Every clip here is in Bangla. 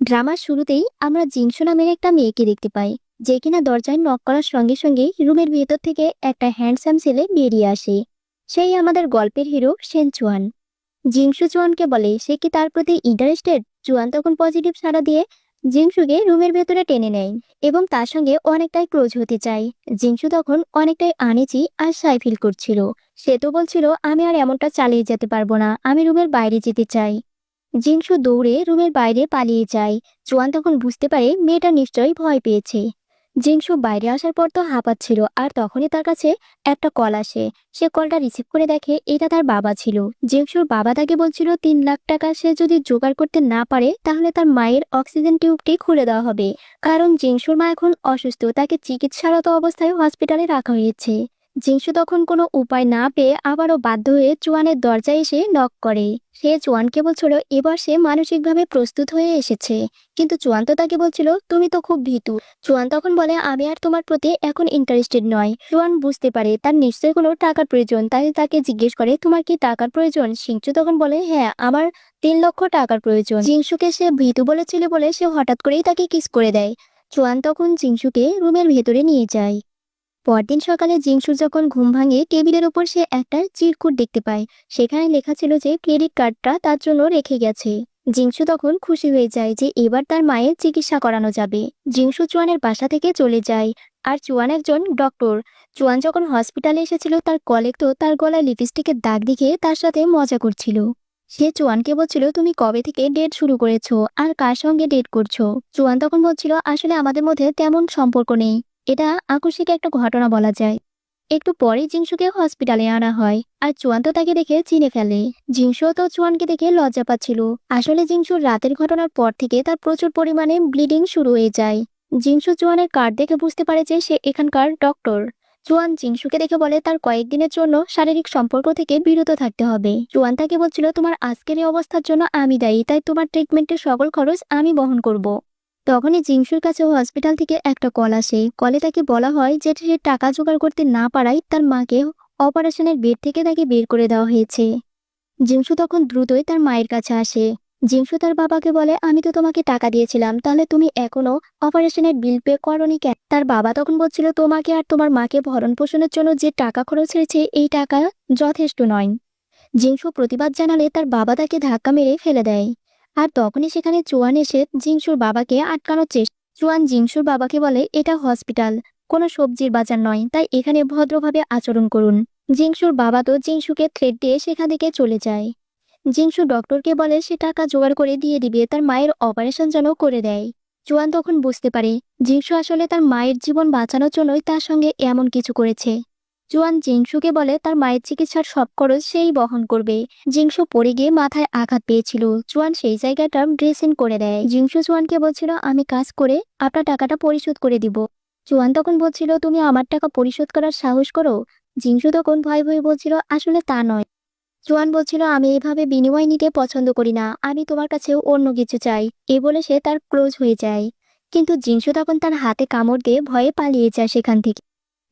ড্রামার শুরুতেই আমরা জিনসু নামের একটা মেয়েকে দেখতে পাই, যে কিনা দরজায় নক করার সঙ্গে সঙ্গেই রুমের ভেতর থেকে একটা হ্যান্ডসাম ছেলে বেরিয়ে আসে। সেই আমাদের গল্পের হিরো সেন চুয়ান। জিংসু চুয়ানকে বলে সে কি তার প্রতি ইন্টারেস্টেড। চুয়ান তখন পজিটিভ সাড়া দিয়ে জিংসুকে রুমের ভেতরে টেনে নেয় এবং তার সঙ্গে অনেকটাই ক্লোজ হতে চায়। জিংসু তখন অনেকটাই আনিজি আর সাই ফিল করছিল। সে তো বলছিল আমি আর এমনটা চালিয়ে যেতে পারবো না, আমি রুমের বাইরে যেতে চাই। জিংসু দৌড়ে রুমের বাইরে পালিয়ে যায়। জোয়ান তখন বুঝতে পারে মেয়েটা নিশ্চয়ই ভয় পেয়েছে। জিংসু বাইরে আসার পর তো হাঁপাচ্ছিল, আর তখনই তার কাছে একটা কল আসে। সে কলটা রিসিভ করে দেখে এটা তার বাবা ছিল। জিংসুর বাবা তাকে বলছিল 3 লাখ টাকা সে যদি জোগাড় করতে না পারে তাহলে তার মায়ের অক্সিজেন টিউবটি খুলে দেওয়া হবে, কারণ জিংসুর মা এখন অসুস্থ, তাকে চিকিৎসারত অবস্থায় হসপিটালে রাখা হয়েছে। জিংসু তখন কোনো উপায় না পেয়ে আবারও বাধ্য হয়ে চুয়ানের দরজায় এসে নক করে। সে চুয়ানকে বলছিল এবার সে মানসিকভাবে প্রস্তুত হয়ে এসেছে, কিন্তু চুয়ান তো তাকে বলছিল তুমি তো খুব ভীতু। চুয়ান তখন বলে আমি আর তোমার প্রতি এখন ইন্টারেস্টেড নয়। চুয়ান বুঝতে পারে তার নিশ্চয়ই কোনো টাকার প্রয়োজন, তাই তাকে জিজ্ঞেস করে তোমার কি টাকার প্রয়োজন। সিংচু তখন বলে হ্যাঁ, আমার 3 লক্ষ টাকার প্রয়োজন। জিংসুকে সে ভীতু বলেছিল বলে সে হঠাৎ করেই তাকে কিস করে দেয়। চুয়ান তখন জিংসুকে রুমের ভেতরে নিয়ে যায়। পরদিন সকালে জিংসুর যখন ঘুম ভাঙে, টেবিলের ওপর সে একটা চিরকুট দেখতে পায়। সেখানে লেখা ছিল যে ক্রেডিট কার্ডটা তার জন্য রেখে গেছে। জিংসু তখন খুশি হয়ে যায় যে এবার তার মায়ের চিকিৎসা করানো যাবে। জিংসু চুয়ানের বাসা থেকে চলে যায়। আর চুয়ান একজন ডক্টর। চুয়ান যখন হসপিটালে এসেছিল তার কলিগ তো তার গলায় লিপস্টিকের দাগ দেখে তার সাথে মজা করছিল। সে চুয়ানকে বলছিল তুমি কবে থেকে ডেট শুরু করেছো আর কার সঙ্গে ডেট করছো। চুয়ান তখন বলছিল আসলে আমাদের মধ্যে তেমন সম্পর্ক নেই, এটা আকস্মিক একটা ঘটনা বলা যায়। একটু পরে জিংসুকে হসপিটালে আনা হয়, আর চুয়ান তো তাকে দেখে চিনে ফেলে। জিংসুও তো চুয়ানকে দেখে লজ্জা পাচ্ছিল। আসলে জিংসুর রাতের ঘটনার পর থেকে তার প্রচুর পরিমাণে ব্লিডিং শুরু হয়ে যায়। জিংসু চুয়ানের কার্ড দেখে বুঝতে পারে যে সে এখানকার ডক্টর। চুয়ান জিংসুকে দেখে বলে তার কয়েকদিনের জন্য শারীরিক সম্পর্ক থেকে বিরত থাকতে হবে। চুয়ান তাকে বলছিল তোমার আজকের এই অবস্থার জন্য আমি দায়ী, তাই তোমার ট্রিটমেন্টের সকল খরচ আমি বহন করব। তখনই জিংসুর কাছে হসপিটাল থেকে একটা কল আসে। কলে তাকে বলা হয় যে সে টাকা জোগাড় করতে না পারায় তার মাকে অপারেশনের বেড থেকে তাকে বের করে দেওয়া হয়েছে। জিংসু তখন দ্রুতই তার মায়ের কাছে আসে। জিংসু তার বাবাকে বলে আমি তো তোমাকে টাকা দিয়েছিলাম, তাহলে তুমি এখনো অপারেশনের বিল পে করনি কেন। তার বাবা তখন বলছিল তোমাকে আর তোমার মাকে ভরণ পোষণের জন্য যে টাকা খরচ হয়েছে এই টাকা যথেষ্ট নয়। জিংসু প্রতিবাদ জানালে তার বাবা তাকে ধাক্কা মেরে ফেলে দেয়। আর তখনই সেখানে চুয়ান এসে জিংসুর বাবাকে আটকানোর চেষ্টা। চুয়ান জিংসুর বাবাকে বলে এটা হসপিটাল, কোনো সবজির বাজার নয়, তাই এখানে ভদ্রভাবে আচরণ করুন। জিংসুর বাবা তো জিংসুকে থ্রেট দিয়ে সেখান থেকে চলে যায়। জিংসু ডক্টরকে বলে সে টাকা জোগাড় করে দিয়ে দিবে, তার মায়ের অপারেশন যেন করে দেয়। চুয়ান তখন বুঝতে পারে জিংসু আসলে তার মায়ের জীবন বাঁচানোর জন্যই তার সঙ্গে এমন কিছু করেছে। জুয়ান জিংসুকে বলে তার মায়ের চিকিৎসার সব খরচ সেই বহন করবে। জিংসু পড়ে গিয়ে মাথায় আঘাত পেয়েছিল, জুয়ান সেই জায়গাটা ড্রেসিং করে দেয়। জিংসু জুয়ানকে বলছিল আমি কাজ করে আপনার টাকাটা পরিশোধ করে দিব। জুয়ান তখন বলছিল তুমি আমার টাকা পরিশোধ করার সাহস করো। জিংসু তখন ভয় ভয়ে বলছিল আসলে তা নয়। জুয়ান বলছিল আমি এভাবে বিনিময় নিতে পছন্দ করি না, আমি তোমার কাছেও অন্য কিছু চাই। এ বলে সে তার ক্লোজ হয়ে যায়। কিন্তু জিংসু তখন তার হাতে কামড় দিয়ে ভয়ে পালিয়ে যায় সেখান থেকে।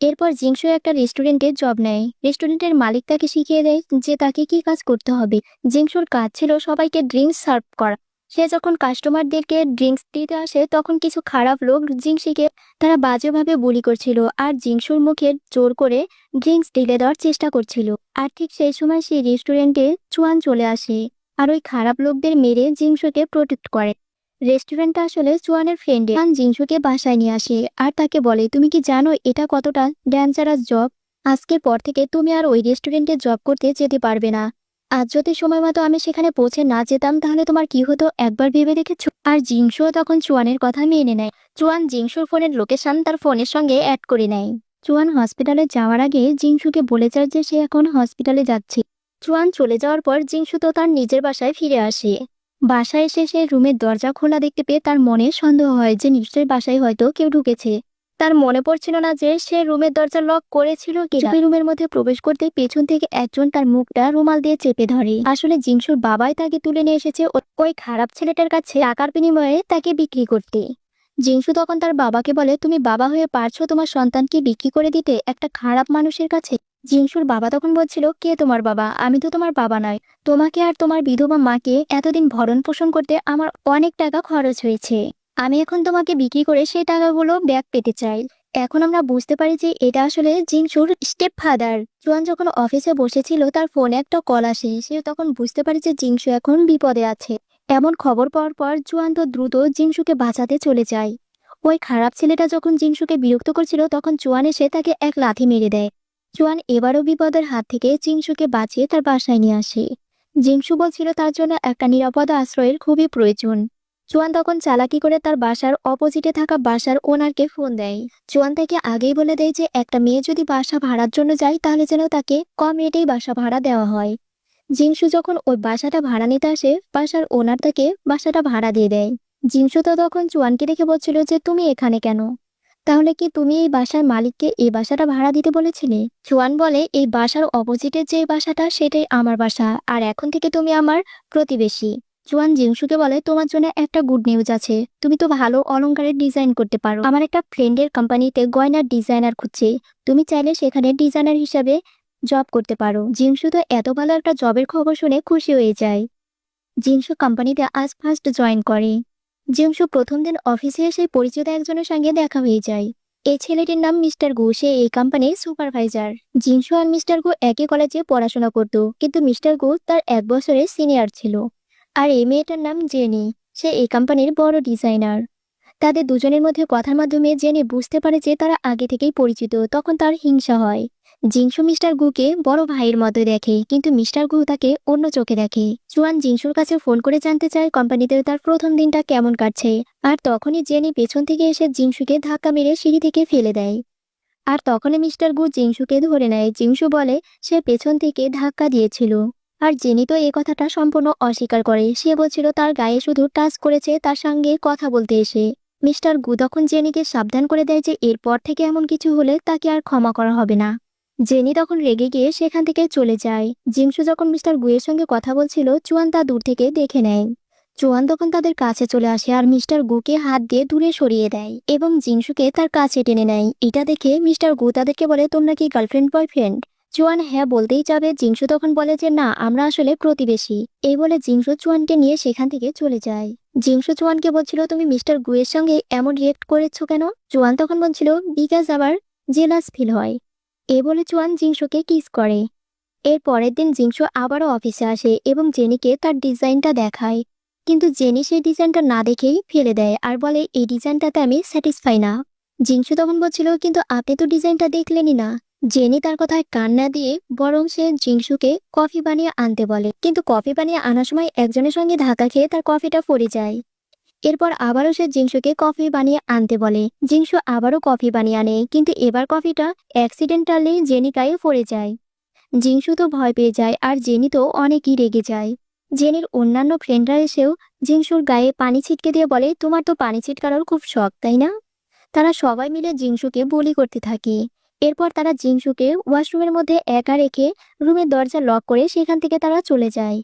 এরপর জিংসু একটা রেস্টুরেন্টে জব নেয়। রেস্টুরেন্টের মালিক তাকে শিখিয়ে দেয় যে তাকে কি কাজ করতে হবে। জিংসুর কাজ ছিল সবাইকে ড্রিঙ্কস সার্ভ করা। সে যখন কাস্টমারদেরকে ড্রিঙ্কস দিতে আসে তখন কিছু খারাপ লোক জিংসিকে তারা বাজেভাবে বুলি করছিল, আর জিংসুর মুখে জোর করে ড্রিঙ্কস ঢেলে দেওয়ার চেষ্টা করছিল। আর ঠিক সেই সময় সেই রেস্টুরেন্টে চুয়ান চলে আসে, আর ওই খারাপ লোকদের মেরে জিংসুকে প্রোটেক্ট করে। রেস্টুরেন্টটা আসলে চুয়ানের ফ্রেন্ডে। চুয়ান জিংসুকে বাসায় নিয়ে আসে আর তাকে বলে তুমি কি জানো এটা কতটা ডেঞ্জারাস জব। আজকের পর থেকে তুমি আর ওই রেস্টুরেন্টে জব করতে যেতে পারবে না। আজ যদি সময় মতো আমি সেখানে পৌঁছে না যেতাম তাহলে তোমার কি হতো একবার ভেবে দেখেছো। আর জিংসুও তখন চুয়ানের কথা মেনে নেয়। চুয়ান জিংসুর ফোনের লোকেশন তার ফোনের সঙ্গে অ্যাড করে নেয়। চুয়ান হসপিটালে যাওয়ার আগে জিংসুকে বলে যায় যে সে এখন হসপিটালে যাচ্ছে। চুয়ান চলে যাওয়ার পর জিংসু তো তার নিজের বাসায় ফিরে আসে। বাসায় এসে সে রুমের দরজা খোলা দেখতে পেয়ে তার মনে সন্দেহ হয় যে নিশ্চয়ই বাসায় হয়তো কেউ ঢুকেছে। তার মনে পড়ছিল না যে সে রুমের দরজা লক করেছিল কিনা। রুমের মধ্যে প্রবেশ করতে পেছন থেকে একজন তার মুখটা রুমাল দিয়ে চেপে ধরে। আসলে জিংসুর বাবাই তাকে তুলে নিয়ে এসেছে ওই খারাপ ছেলেটার কাছে টাকার বিনিময়ে তাকে বিক্রি করতে। জিংসু তখন তার বাবাকে বলে তুমি বাবা হয়ে পারছো তোমার সন্তানকে বিক্রি করে দিতে একটা খারাপ মানুষের কাছে। জিংসুর বাবা তখন বলছিল, কে তোমার বাবা? আমি তো তোমার বাবা নয়। তোমাকে আর তোমার বিধবা মাকে এতদিন ভরণ পোষণ করতে আমার অনেক টাকা খরচ হয়েছে। আমি এখন তোমাকে বিক্রি করে সেই টাকাগুলো ব্যাক পেতে চাই। এখন আমরা বুঝতে পারি যে এটা আসলে জিংসুর স্টেপ ফাদার। জোয়ান যখন অফিসে বসেছিল তার ফোনে একটা কল আসে। সে তখন বুঝতে পারে যে জিংসু এখন বিপদে আছে। এমন খবর পাওয়ার পর জোয়ান তো দ্রুত জিংসুকে বাঁচাতে চলে যায়। ওই খারাপ ছেলেটা যখন জিংসুকে বিরক্ত করছিল তখন জোয়ান এসে তাকে এক লাথি মেরে দেয়। জোয়ান এবারও বিপদের হাত থেকে জিংসুকে বাঁচিয়ে তার বাসায় নিয়ে আসে। জিংসু বলছিল তার জন্য একটা নিরাপদ আশ্রয়ের খুবই প্রয়োজন। জোয়ান তখন চালাকি করে তার বাসার অপোজিটে থাকা বাসার ওনারকে ফোন দেয়। জোয়ান তাকে আগেই বলে দেয় যে একটা মেয়ে যদি বাসা ভাড়ার জন্য যায় তাহলে যেন তাকে কম রেটেই বাসা ভাড়া দেওয়া হয়। জিংসু যখন ওই বাসাটা ভাড়া নিতে আসে বাসার ওনার তাকে বাসাটা ভাড়া দিয়ে দেয়। জিংসু তো তখন জোয়ানকে দেখে বলছিল যে তুমি এখানে কেন? তাহলে কি তুমি এই বাসার মালিককে এই বাসাটা ভাড়া দিতে বলেছিলে? জোয়ান বলে, এই বাসার অপোজিটের যে বাসাটা সেটাই আমার বাসা, আর এখন থেকে তুমি আমার প্রতিবেশী। জোয়ান জিংসুকে বলে, তোমার জন্য একটা গুড নিউজ আছে। তুমি তো ভালো অলংকারের ডিজাইন করতে পারো। আমার একটা ফ্রেন্ডের কোম্পানিতে গয়নার ডিজাইনার খুঁজছে। তুমি চাইলে সেখানে ডিজাইনার হিসাবে জব করতে পারো। জিংসু তো এত ভালো একটা জবের খবর শুনে খুশি হয়ে যায়। জিংসু কোম্পানিতে আজ ফার্স্ট জয়েন করে। জিংসু প্রথম দিন অফিসে এসে পরিচিত একজনের সঙ্গে দেখা হয়ে যায়। এই ছেলেটির নাম মিস্টার গু। সে এই কোম্পানির সুপারভাইজার। জিংসু আর মিস্টার গু একই কলেজে পড়াশোনা করত, কিন্তু মিস্টার গু তার 1 বছরের সিনিয়র ছিল। আর এই মেয়েটার নাম জেনি। সে এই কোম্পানির বড় ডিজাইনার। তাদের দুজনের মধ্যে কথার মাধ্যমে জেনে বুঝতে পারে যে তারা আগে থেকেই পরিচিত। তখন তার হিংসা হয়। জিংসু মিস্টার গুকে বড় ভাইয়ের মতো দেখে, কিন্তু মিস্টার গু তাকে অন্য চোখে দেখে। জুয়ান জিংসুর কাছে ফোন করে জানতে চায় কোম্পানিতে তার প্রথম দিনটা কেমন কাটছে। আর তখনই জেনি পেছন থেকে এসে জিংসুকে ধাক্কা মেরে সিঁড়ি থেকে ফেলে দেয়। আর তখনই মিস্টার গু জিংসুকে ধরে নেয়। জিংসু বলে সে পেছন থেকে ধাক্কা দিয়েছিল। আর জেনি তো এই কথাটা সম্পূর্ণ অস্বীকার করে। সে বলছিল তার গায়ে শুধু টাচ করেছে তার সঙ্গে কথা বলতে এসে। মিস্টার গু তখন জেনিকে সাবধান করে দেয় যে এরপর থেকে এমন কিছু হলে তাকে আর ক্ষমা করা হবে না। জেনি তখন রেগে গিয়ে সেখান থেকে চলে যায়। জিংসু যখন মিস্টার গুয়ের সঙ্গে কথা বলছিল চুয়ান তা দূর থেকে দেখে নেয়। চুয়ান তখন তাদের কাছে চলে আসে আর মিস্টার গুকে হাত দিয়ে দূরে সরিয়ে দেয় এবং জিংসুকে তার কাছে টেনে নেয়। এটা দেখে মিস্টার গু তাদেরকে বলে, তোমরা কি গার্লফ্রেন্ড বয়ফ্রেন্ড? চুয়ান হ্যাঁ বলতেই যাবে, জিংসু তখন বলে যে না, আমরা আসলে প্রতিবেশী। এই বলে জিংসু চুয়ানকে নিয়ে সেখান থেকে চলে যায়। জিংসু চুয়ানকে বলছিল, তুমি মিস্টার গুয়ের সঙ্গে এমন রিয়েক্ট করেছো কেন? চুয়ান তখন বলছিল, বিকজ আবার জেলাস ফিল হয়। এ বলে চুয়ান জিংসুকে কিস করে। এর পরের দিন জিংসু আবারও অফিসে আসে এবং জেনিকে তার ডিজাইনটা দেখায়। কিন্তু জেনি সেই ডিজাইনটা না দেখেই ফেলে দেয় আর বলে, এই ডিজাইনটাতে আমি স্যাটিসফাই না। জিংসু তখন বলছিল, কিন্তু আপনি তো ডিজাইনটা দেখলেনই না। জেনি তার কথায় কান না দিয়ে বরং সে জিংসুকে কফি বানিয়ে আনতে বলে, কিন্তু কফি বানিয়ে আনার সময় একজনের সঙ্গে ধাক্কা খেয়ে তার কফিটা পড়ে যায়। এরপর আবারও সে জিংসুকে কফি বানিয়ে আনতে বলে। জিংসু আবারও কফি বানিয়ে আনে, কিন্তু এবার কফিটা অ্যাক্সিডেন্টালি জেনি গায়ে পড়ে যায়। জিংসু তো ভয় পেয়ে যায় আর জেনি তো অনেকই রেগে যায়। জেনির অন্যান্য ফ্রেন্ডরা এসেও জিংসুর গায়ে পানি ছিটকে দিয়ে বলে, তোমার তো পানি ছিটকানোর খুব শখ, তাই না? তারা সবাই মিলে জিংসুকে বুলি করতে থাকে। এরপর তারা জিংসুকে ওয়াশরুমের মধ্যে একা রেখে রুমের দরজা লক করে সেখান থেকে তারা চলে যায়।